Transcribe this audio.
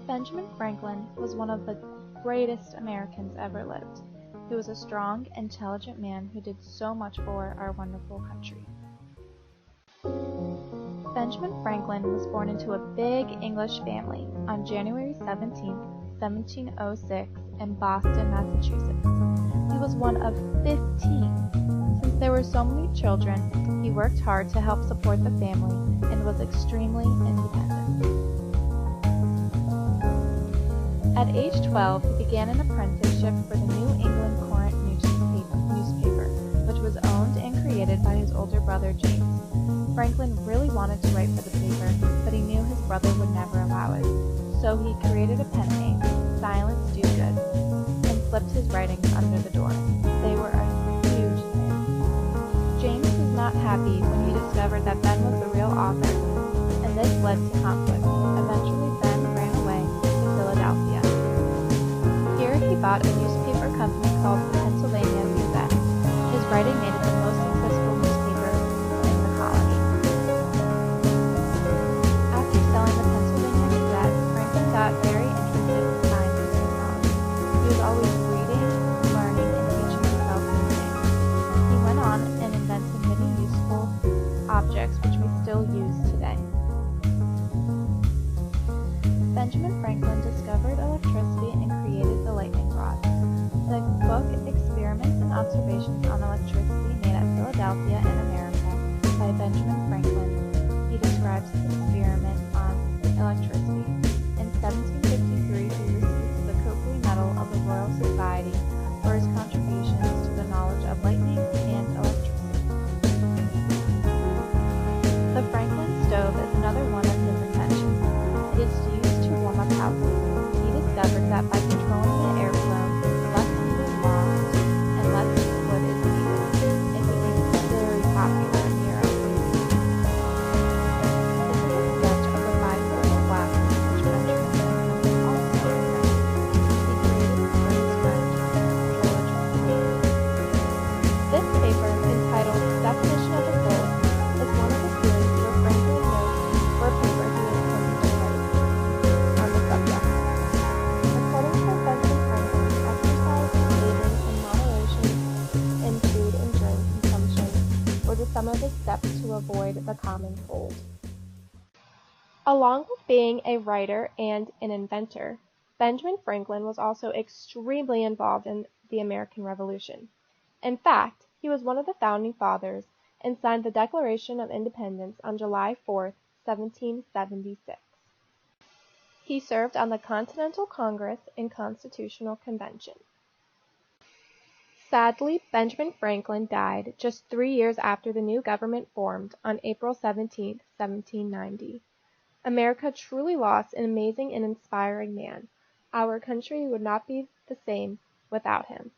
Benjamin Franklin was one of the greatest Americans ever lived. He was a strong, intelligent man who did so much for our wonderful country. Benjamin Franklin was born into a big English family on January 17, 1706 in Boston, Massachusetts. He was one of 15. Since there were so many children, he worked hard to help support the family and was extremely independent. At age 12, he began an apprenticeship for the New England Courant newspaper, which was owned and created by his older brother James. Franklin really wanted to write for the paper, but he knew his brother would never allow it. So he created a pen name, Silence Do Good, and slipped his writings under the door. They were a huge hit. James was not happy when he discovered that Ben was the real author, and this led to conflict. Eventually, Ben ran away to Philadelphia. Here he bought a newspaper company called the Pennsylvania Gazette. His writing made it the most successful newspaper in the colony. After selling the Pennsylvania Gazette, Franklin got very interested in science and technology. He was always reading, learning, and teaching himself new things. He went on and invented many useful objects which we still use today. Benjamin Franklin discovered electricity and created the lightning rod. The book Experiments and Observations on Electricity made at Philadelphia in America by Benjamin Franklin. He describes his experiment on electricity. In 1753, he received the Copley Medal of the Royal Society for his contributions to the knowledge of lightning and electricity. The Franklin stove is another one of his inventions. It is used to warm up houses. He discovered that by controlling the airflow, less heat is lost and less wood is needed. It became very popular in Europe. This is a sketch of the bifocal glass, which Benjamin Franklin also invented. He created the first George Canadian. This paper, entitled Definition of a Fold, is one of the series where Franklin notes for a paper he was intending to write on the subject. According to Benjamin Franklin, exercise, bathing, and moderation in food and drink consumption were some of the steps to avoid the common cold. Along with being a writer and an inventor, Benjamin Franklin was also extremely involved in the American Revolution. In fact, he was one of the founding fathers and signed the Declaration of Independence on July 4, 1776. He served on the Continental Congress and Constitutional Convention. Sadly, Benjamin Franklin died just 3 years after the new government formed on April 17, 1790. America truly lost an amazing and inspiring man. Our country would not be the same without him.